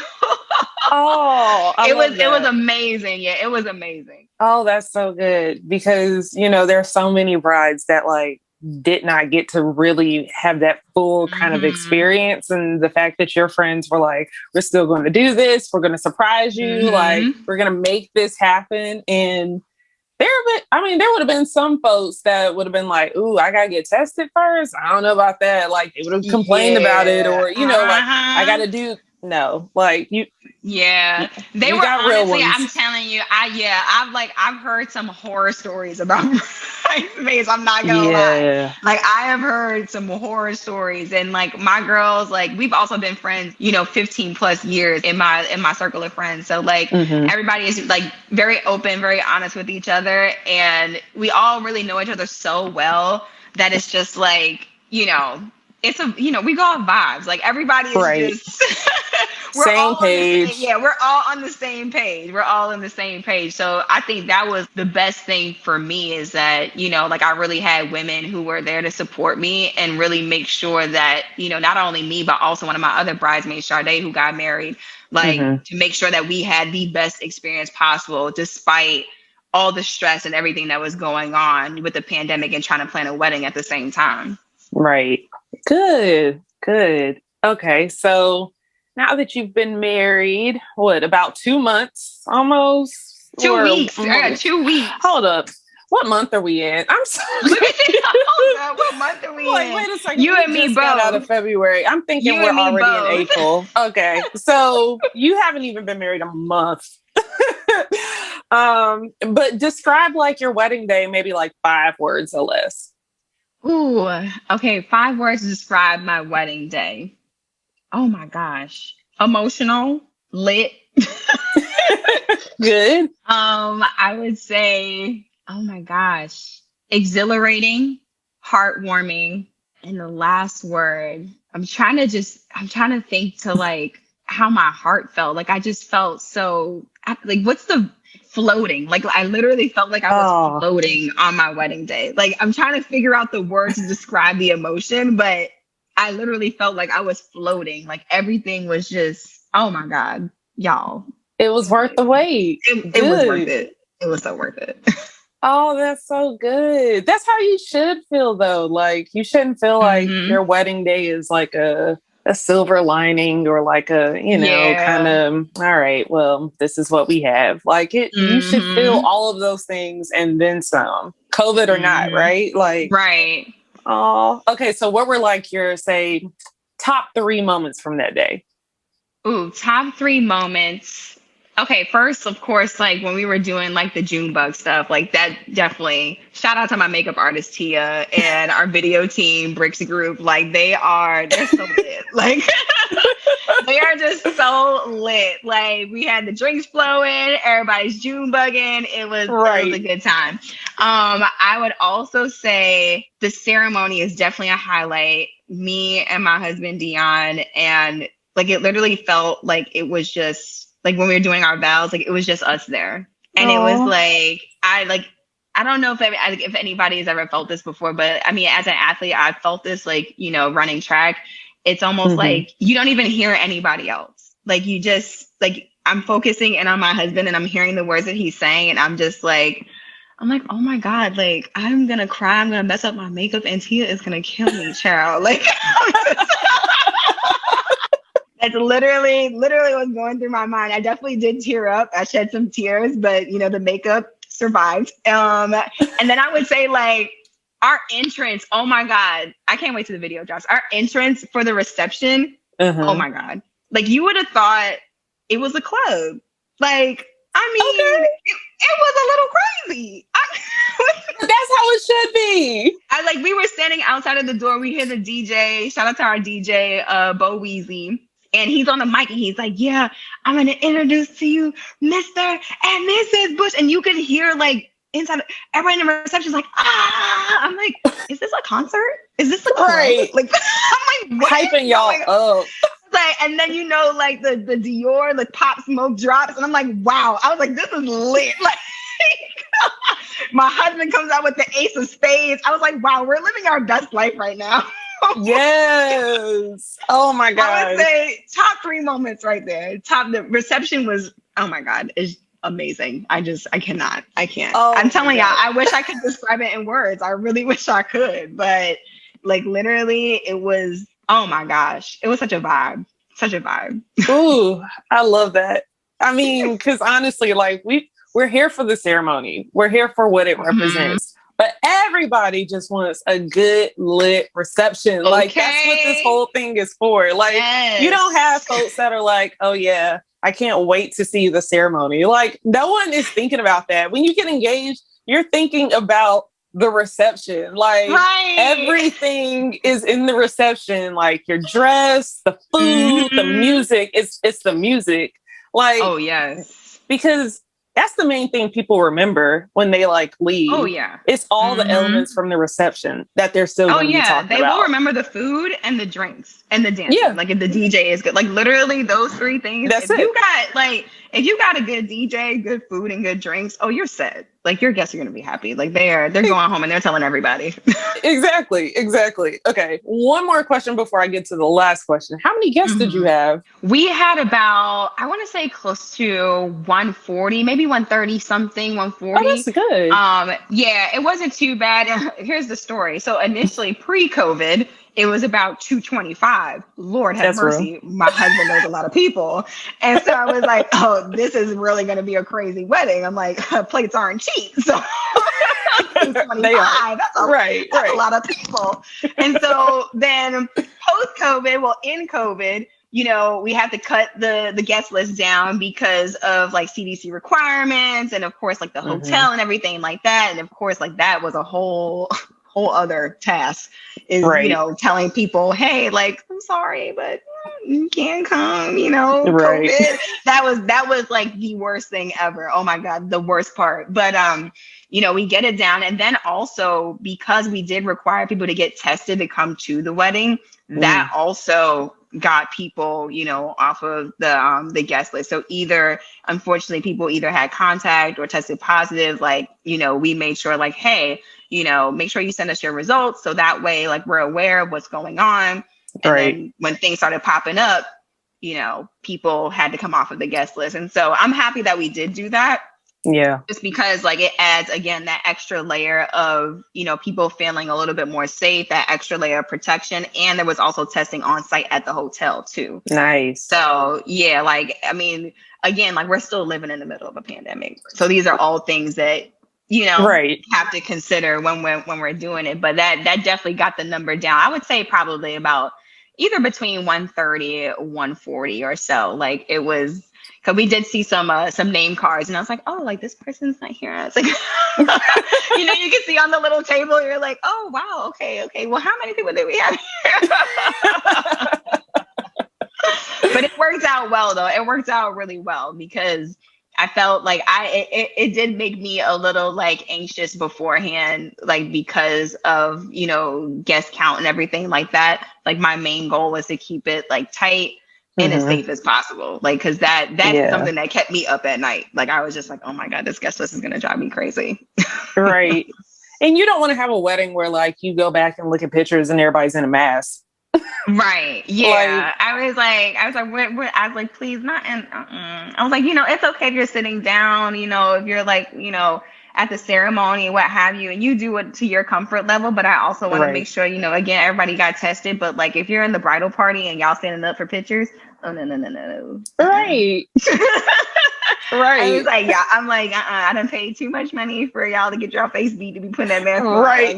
It was amazing. Yeah, it was amazing. Oh, that's so good, because, you know, there's so many brides that like did not get to really have that full kind of experience. And the fact that your friends were like, we're still going to do this. We're going to surprise you. Like, we're going to make this happen. And there would have been some folks that would have been like, ooh, I got to get tested first. I don't know about that. Like, they would have complained about it, or, you know, like, I got to do No, like you. Yeah, they you were got real honestly. ones. I'm telling you, I've heard some horror stories about bridesmaids. I'm not gonna lie. Like I have heard some horror stories, and like my girls, like we've also been friends, 15 plus years in my circle of friends. So like everybody is like very open, very honest with each other, and we all really know each other so well that it's just like it's we go off vibes. Like everybody is just we're same all page. we're all on the same page. We're all on the same page. So I think that was the best thing for me is that, like I really had women who were there to support me and really make sure that, not only me, but also one of my other bridesmaids, Sade, who got married, like to make sure that we had the best experience possible, despite all the stress and everything that was going on with the pandemic and trying to plan a wedding at the same time. Right. Good. Okay. So now that you've been married, about 2 months almost? 2 weeks. I got 2 weeks. Hold up. What month are we in? I'm sorry. Hold up. What month are we in? Wait a second. You and me both. Got out of February. I'm thinking we're already in April. Okay. So you haven't even been married a month. But describe like your wedding day, maybe like 5 words or less. Ooh, okay. 5 words to describe my wedding day. Oh my gosh. Emotional, lit. Good. I would say, oh my gosh, exhilarating, heartwarming. And the last word, I'm trying to think to like how my heart felt. Like I just felt so like, what's the floating? Like I literally felt like I was floating on my wedding day. Like I'm trying to figure out the words to describe the emotion, but I literally felt like I was floating. Like everything was just, oh my God, y'all. It was worth the wait. It was worth it. It was so worth it. Oh, that's so good. That's how you should feel though. Like you shouldn't feel like your wedding day is like a silver lining or like a, kind of, all right, well, this is what we have. Like you should feel all of those things and then some, COVID or not, right? Like, right. Oh, okay. So what were like your, say, top 3 moments from that day? Ooh, top 3 moments. Okay, first, of course, like when we were doing like the Junebug stuff, like that definitely, shout out to my makeup artist, Tia, and our video team, Bricks Group. Like they're so lit. Like they are just so lit. Like we had the drinks flowing, everybody's Junebugging. It was a good time. I would also say the ceremony is definitely a highlight. Me and my husband, Dion, and like it literally felt like it was just like when we were doing our vows, like it was just us there. And it was like, I don't know if anybody has ever felt this before, but I mean, as an athlete, I felt this like, running track. It's almost like you don't even hear anybody else. Like you just like, I'm focusing in on my husband and I'm hearing the words that he's saying. And I'm like, oh my God, like I'm going to cry. I'm going to mess up my makeup and Tia is going to kill me, child. Like, that's literally what's going through my mind. I definitely did tear up. I shed some tears, but the makeup survived. And then I would say like our entrance. Oh my God. I can't wait till the video drops. Our entrance for the reception. Oh my God. Like you would have thought it was a club. Like, I mean, it was a little crazy. That's how it should be. We were standing outside of the door. We hear the DJ. Shout out to our DJ, Bo Weezy. And he's on the mic and he's like, yeah, I'm going to introduce to you Mr. and Mrs. Bush. And you could hear like inside, everybody in the reception is like, ah. I'm like, is this a concert? Is this a club? Right. Like, I'm like, what? Hyping y'all up. Like, and then like the Dior, like Pop Smoke drops. And I'm like, wow. I was like, this is lit. Like, my husband comes out with the Ace of Spades. I was like, wow, we're living our best life right now. Yes. Oh my God. I would say top 3 moments right there. The reception was, oh my God, is amazing. I can't. I'm telling y'all, I wish I could describe it in words. I really wish I could, but like literally it was, oh my gosh, it was such a vibe. Ooh, I love that. I mean, because honestly, like we're here for the ceremony. We're here for what it represents. But everybody just wants a good lit reception. Okay. Like, that's what this whole thing is for. Like, you don't have folks that are like, oh yeah, I can't wait to see the ceremony. Like, no one is thinking about that. When you get engaged, you're thinking about the reception. Like, everything is in the reception. Like, your dress, the food, the music. It's the music. Like, oh yes, because that's the main thing people remember when they like leave. Oh yeah, it's all the elements from the reception that they're still going to be talking they about. will remember the food and the drinks and the dancing. Yeah. Like if the DJ is good, like literally those three things. That's it. If you got a good DJ, good food, and good drinks, oh, you're set. Like your guests are going to be happy. Like they're going home and they're telling everybody. Exactly. Okay. One more question before I get to the last question. How many guests did you have? We had about, I want to say close to 140, maybe 130 something, 140. Oh, that's good. Yeah, it wasn't too bad. Here's the story. So initially pre-COVID, it was about 225. Lord have mercy. Real. My husband knows a lot of people. And so I was like, oh, this is really going to be a crazy wedding. I'm like, plates aren't cheap. So 225, they are. That's a lot of people. And so then post-COVID, in COVID, we had to cut the guest list down because of like CDC requirements and of course like the hotel and everything like that. And of course, like that was a whole other task is, telling people, hey, like, I'm sorry, but you can't come, COVID. That was like the worst thing ever. Oh my God, the worst part. But, we get it down. And then also because we did require people to get tested to come to the wedding, that also got people, off of the guest list. So unfortunately, people either had contact or tested positive. Like, we made sure like, hey, make sure you send us your results. So that way, like we're aware of what's going on. And then when things started popping up, people had to come off of the guest list. And so I'm happy that we did do that. Yeah. Just because like it adds, again, that extra layer of, people feeling a little bit more safe, that extra layer of protection. And there was also testing on site at the hotel too. Nice. So yeah, like, I mean, again, like we're still living in the middle of a pandemic. So these are all things that, have to consider when we're doing it. But that definitely got the number down. I would say probably about either between 130, 140 or so. Like it was, because we did see some name cards and I was like, oh, like this person's not here. I was like, you can see on the little table, you're like, oh, wow. Okay. Well, how many people did we have here? But it worked out well, though. It worked out really well because I felt like it did make me a little like anxious beforehand, like because of, guest count and everything like that. Like my main goal was to keep it like tight and as safe as possible. Like, cause that's something that kept me up at night. Like I was just like, oh my God, this guest list is going to drive me crazy. Right. And you don't want to have a wedding where like you go back and look at pictures and everybody's in a mask. Right. Yeah. Like, I was like, please not. And I was like, it's okay if you're sitting down, if you're like, at the ceremony, what have you, and you do it to your comfort level. But I also want to make sure, again, everybody got tested. But like, if you're in the bridal party and y'all standing up for pictures, oh, no. Right. Right. I was like, I'm like, I done paid too much money for y'all to get your face beat to be putting that mask on. Right.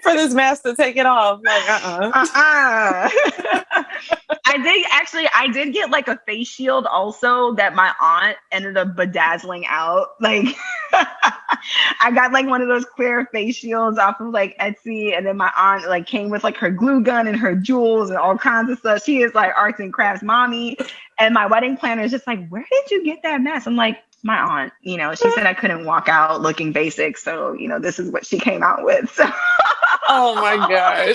For this mask to take it off. Like, I did get like a face shield also that my aunt ended up bedazzling out. Like I got like one of those clear face shields off of like Etsy. And then my aunt like came with like her glue gun and her jewels and all kinds of stuff. She is like arts and crafts mommy. And my wedding planner is just like, where did you get that mask? I'm like, my aunt, she said I couldn't walk out looking basic. So, this is what she came out with. So. Oh my gosh.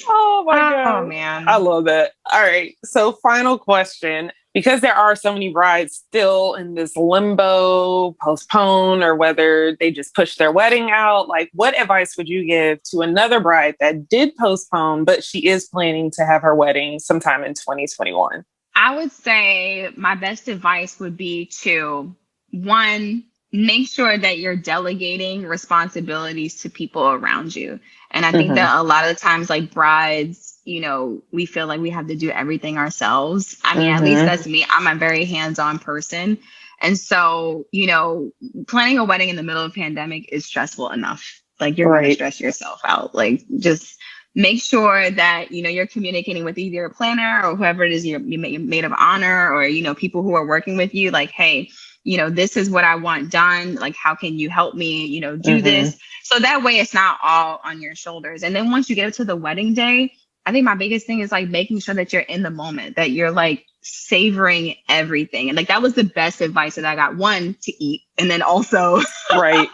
Oh my God. Oh man. I love that. All right. So final question, because there are so many brides still in this limbo, postpone, or whether they just push their wedding out, like what advice would you give to another bride that did postpone, but she is planning to have her wedding sometime in 2021? I would say my best advice would be to, one, make sure that you're delegating responsibilities to people around you. And I think that a lot of the times, like brides, we feel like we have to do everything ourselves. I mean, at least that's me. I'm a very hands-on person. And so, planning a wedding in the middle of a pandemic is stressful enough. Like, you're going to stress yourself out. Like, just make sure that, you're communicating with either a planner or whoever it is you maid of honor, or, people who are working with you. Like, hey, this is what I want done. Like, how can you help me, do this? So that way it's not all on your shoulders. And then once you get to the wedding day, I think my biggest thing is like making sure that you're in the moment, that you're like savoring everything. And like, that was the best advice that I got. One, to eat. And then also, right.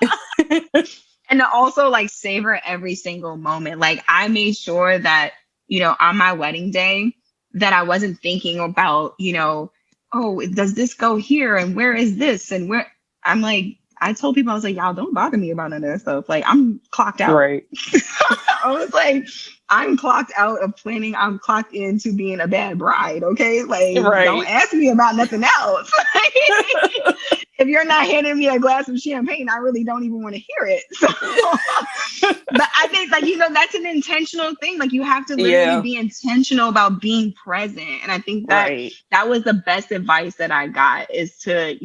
And to also like savor every single moment. Like, I made sure that, on my wedding day, that I wasn't thinking about, oh, does this go here? And where is this? And where I'm like, I told people, I was like, y'all don't bother me about none of that stuff. Like, I'm clocked out. Right. I was like, I'm clocked out of planning. I'm clocked into being a bad bride. Okay. Like, don't ask me about nothing else. If you're not handing me a glass of champagne, I really don't even want to hear it. So, but I think like, that's an intentional thing. Like, you have to literally be intentional about being present. And I think that that was the best advice that I got, is to,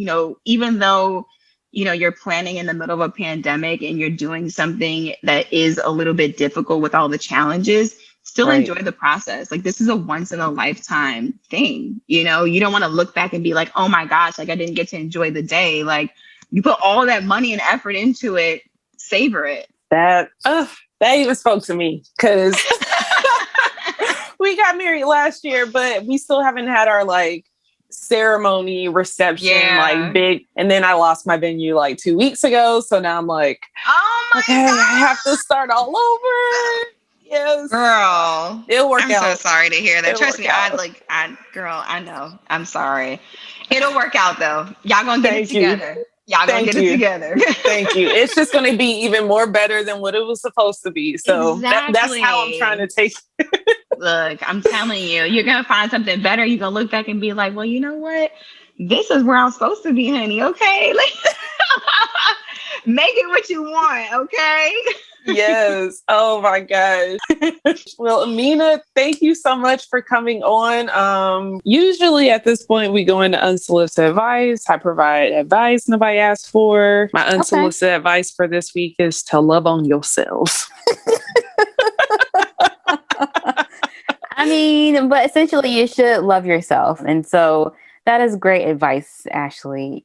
even though, you're planning in the middle of a pandemic and you're doing something that is a little bit difficult with all the challenges, still enjoy the process. Like, this is a once in a lifetime thing. You don't want to look back and be like, oh my gosh, like I didn't get to enjoy the day. Like, you put all that money and effort into it, savor it. That even spoke to me, because we got married last year, but we still haven't had our like ceremony reception, like big. And then I lost my venue like 2 weeks ago. So now I'm like, oh my God. I have to start all over. Yes. Girl. It'll work out. I'm so sorry to hear that. Trust me, I know. I'm sorry. It'll work out though. Y'all gonna get it together. Y'all gonna get it together. Thank you. It's just gonna be even more better than what it was supposed to be. So that's how I'm trying to take it. Look, I'm telling you, you're going to find something better. You're going to look back and be like, well, you know what? This is where I'm supposed to be, honey. Okay. Like, make it what you want. Okay. Yes. Oh my gosh. Well, Amina, thank you so much for coming on. Usually at this point, we go into unsolicited advice. I provide advice nobody asked for. My unsolicited advice for this week is to love on yourselves. I mean, but essentially you should love yourself. And so that is great advice, Ashleigh.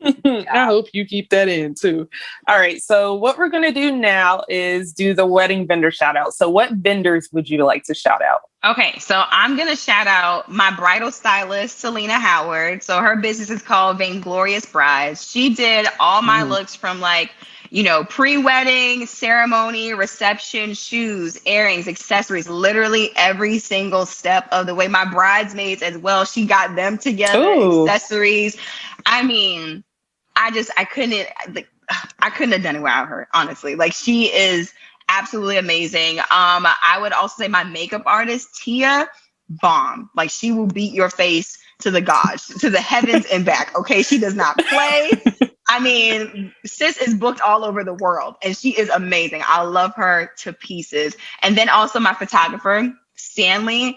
I hope you keep that in too. All right. So what we're going to do now is do the wedding vendor shout out. So what vendors would you like to shout out? Okay. So I'm going to shout out my bridal stylist, Selina Howard. So her business is called Vainglorious Brides. She did all my looks from like, pre-wedding, ceremony, reception, shoes, earrings, accessories, literally every single step of the way. My bridesmaids as well. She got them together, accessories. I mean, I couldn't have done it without her, honestly. Like, she is absolutely amazing. I would also say my makeup artist, Tia, bomb. Like, she will beat your face to the gods, to the heavens and back. Okay. She does not play. I mean, sis is booked all over the world and she is amazing. I love her to pieces. And then also my photographer, Stanlo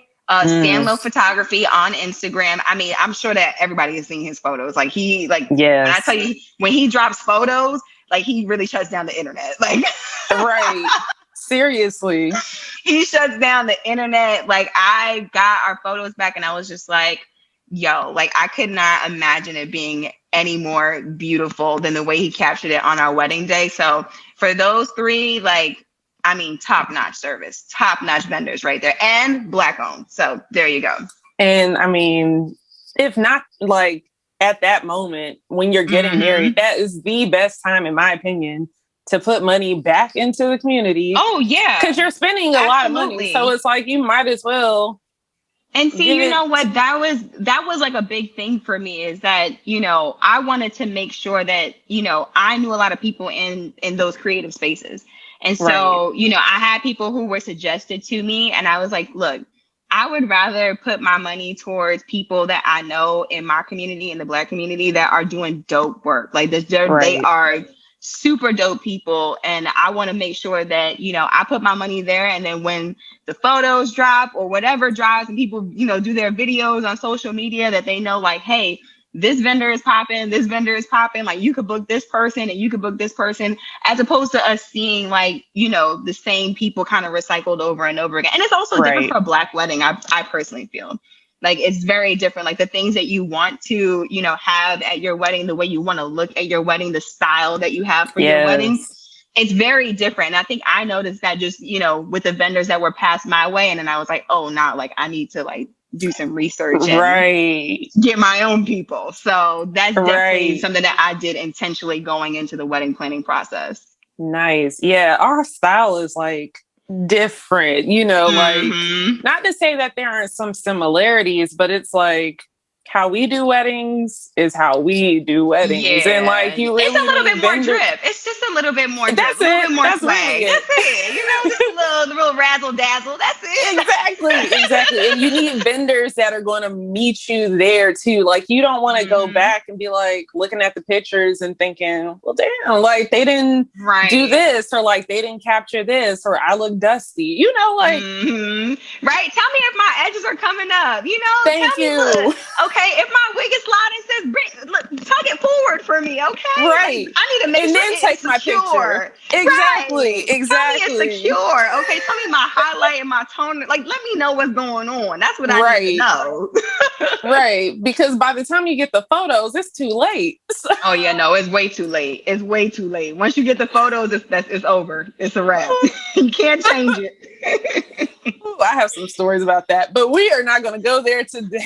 Photography on Instagram. I mean, I'm sure that everybody has seen his photos. Like, when I tell you, when he drops photos, like, he really shuts down the internet. Like, right. Seriously. He shuts down the internet. Like, I got our photos back and I was just like, yo, like, I could not imagine it being any more beautiful than the way he captured it on our wedding day. So for those three, like, I mean, top-notch service, top-notch vendors right there, and Black owned. So there you go. And I mean, if not like at that moment when you're getting married, that is the best time, in my opinion, to put money back into the community. Oh yeah. Because you're spending a lot of money. So it's like, you might as well. And see, you know what, that was like a big thing for me, is that, I wanted to make sure that, I knew a lot of people in those creative spaces. And so, I had people who were suggested to me, and I was like, look, I would rather put my money towards people that I know in my community, in the Black community, that are doing dope work. Like, they are super dope people. And I want to make sure that, I put my money there. And then when the photos drop or whatever drops and people, do their videos on social media, that they know like, hey, this vendor is popping, this vendor is popping. Like, you could book this person and you could book this person, as opposed to us seeing, like, you know, the same people kind of recycled over and over again. And it's also different for a Black wedding, I personally feel. Like, it's very different. Like, the things that you want to, you know, have at your wedding, the way you want to look at your wedding, the style that you have for your wedding, it's very different. And I think I noticed that just, you know, with the vendors that were passed my way. And then I was like, oh, nah, like, I need to, like, do some research and get my own people. So that's definitely something that I did intentionally going into the wedding planning process. Nice. Yeah. Our style is like different, you know, like, not to say that there aren't some similarities, but it's like how we do weddings is how we do weddings. And like, you really it's a little bit more drip. It's just a little bit more drip. A little bit more swag. That's it. You know, just a little razzle dazzle. That's it. Exactly. And you need vendors that are going to meet you there too. Like, you don't want to go back and be like looking at the pictures and thinking, well, damn, like they didn't do this, or like they didn't capture this, or I look dusty, you know, like, right. Tell me if my edges are coming up, you know, thank you. Look, okay. If my wig is sliding, says, tug it forward for me. Okay. Right. Like, I need to make and sure then it's take secure. My picture. Exactly. Exactly. Tell me it's secure. Okay. Tell me my highlight and my toner. Like, let me know what's going on. That's what I need to know. Right. Because by the time you get the photos, it's too late. Oh yeah, no, it's way too late. It's way too late. Once you get the photos, it's over. It's a wrap. You can't change it. Ooh, I have some stories about that, but we are not going to go there today.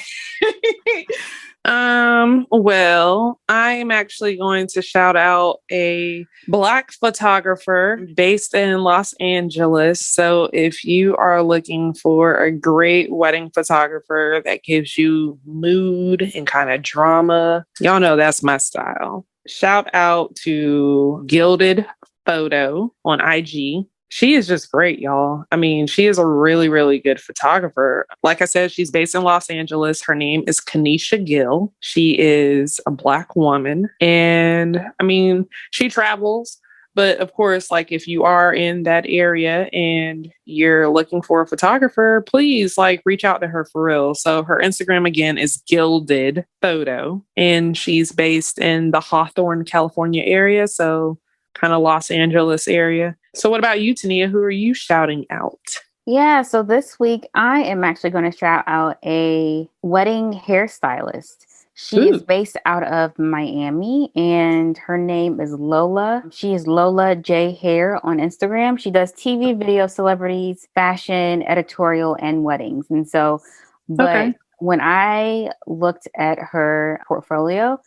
Well, I'm actually going to shout out a Black photographer based in Los Angeles. So if you are looking for a great wedding photographer that gives you mood and kind of drama, y'all know that's my style. Shout out to Gilded Photo on IG. She is just great, y'all. I mean, she is a really, really good photographer. Like I said, she's based in Los Angeles. Her name is Kanisha Gill. She is a Black woman. And I mean, she travels. But of course, like, if you are in that area and you're looking for a photographer, please like reach out to her for real. So her Instagram again is Gilded Photo, and she's based in the Hawthorne, California area. So kind of Los Angeles area. So what about you, Toniah? Who are you shouting out? Yeah, so this week I am actually going to shout out a wedding hairstylist. She is based out of Miami, and her name is Lola. She is Lola J Hair on Instagram. She does TV, video, celebrities, fashion, editorial, and weddings. And so, when I looked at her portfolio,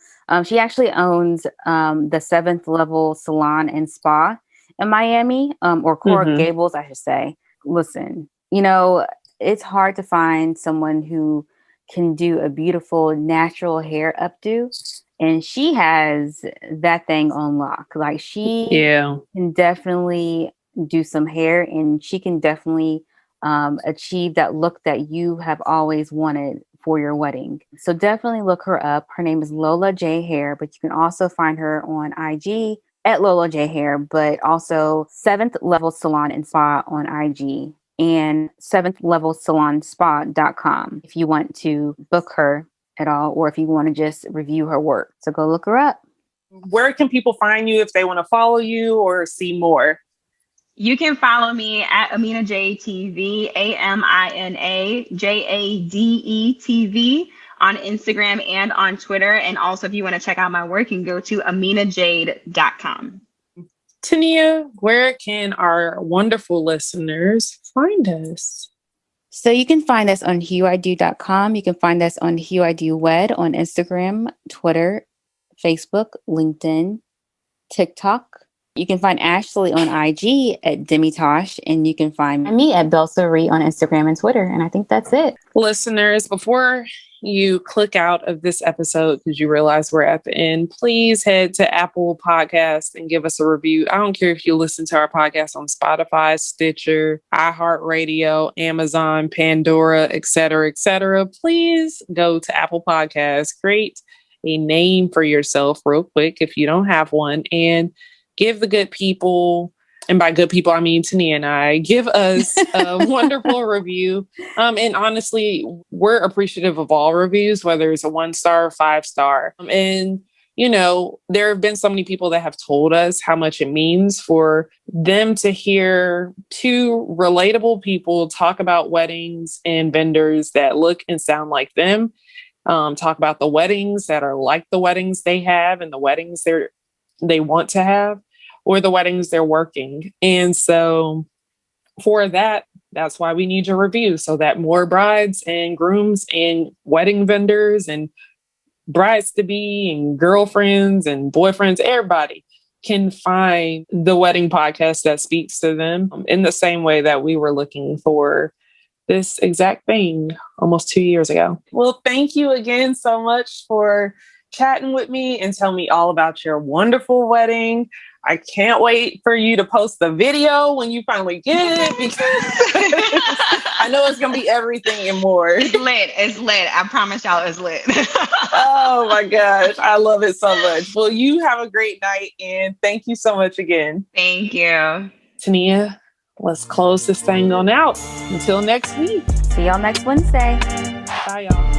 she actually owns the Seventh Level Salon and Spa in Miami, or Coral Gables, I should say. Listen, you know, it's hard to find someone who can do a beautiful natural hair updo, and she has that thing on lock. Like, she can definitely do some hair, and she can definitely achieve that look that you have always wanted for your wedding. So definitely look her up. Her name is Lola J Hair, but you can also find her on IG at Lola J Hair, but also Seventh Level Salon and Spa on IG, and seventhlevelsalonspa.com if you want to book her at all, or if you want to just review her work. So go look her up. Where can people find you if they want to follow you or see more? You can follow me at Amina J TV, AMINA JADE TV on Instagram and on Twitter. And also, if you want to check out my work, you can go to aminajade.com. Toniah, where can our wonderful listeners find us? So you can find us on hueido.com. You can find us on Hue I Do Wed on Instagram, Twitter, Facebook, LinkedIn, TikTok. You can find Ashleigh on IG at Demitosh, and you can find me at Belsarie on Instagram and Twitter. And I think that's it. Listeners, before you click out of this episode because you realize we're at the end, please head to Apple Podcasts and give us a review. I don't care if you listen to our podcast on Spotify, Stitcher, iHeartRadio, Amazon, Pandora, etc., etc. Please go to Apple Podcasts, create a name for yourself real quick if you don't have one, and give the good people and by good people, I mean Toniah and I, give us a wonderful review. And honestly, we're appreciative of all reviews, whether it's a 1-star or 5-star. And, you know, there have been so many people that have told us how much it means for them to hear two relatable people talk about weddings and vendors that look and sound like them. Talk about the weddings that are like the weddings they have and the weddings they want to have, or the weddings they're working. And so for that's why we need your review, so that more brides and grooms and wedding vendors and brides to be and girlfriends and boyfriends, everybody can find the wedding podcast that speaks to them in the same way that we were looking for this exact thing almost 2 years ago. Well, thank you again so much for chatting with me and tell me all about your wonderful wedding. I can't wait for you to post the video when you finally get it, because I know it's going to be everything and more. It's lit. It's lit. I promise y'all it's lit. Oh my gosh. I love it so much. Well, you have a great night and thank you so much again. Thank you. Toniah, let's close this thing on out. Until next week. See y'all next Wednesday. Bye, y'all.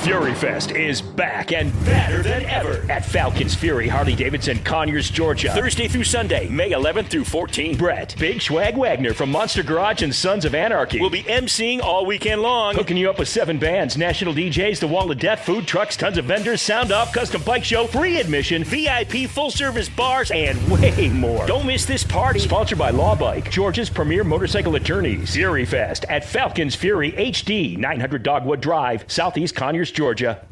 Fury Fest is back and badder than ever at Falcons Fury Harley-Davidson, Conyers, Georgia. Thursday through Sunday, May 11th through 14th. Brett, Big Swag Wagner from Monster Garage and Sons of Anarchy will be emceeing all weekend long, hooking you up with 7 bands, national DJs, The Wall of Death, food trucks, tons of vendors, sound off, custom bike show, free admission, VIP full-service bars, and way more. Don't miss this party. Sponsored by Law Bike, Georgia's premier motorcycle attorney. Fury Fest at Falcons Fury HD, 900 Dogwood Drive, Southeast Conyers, Georgia.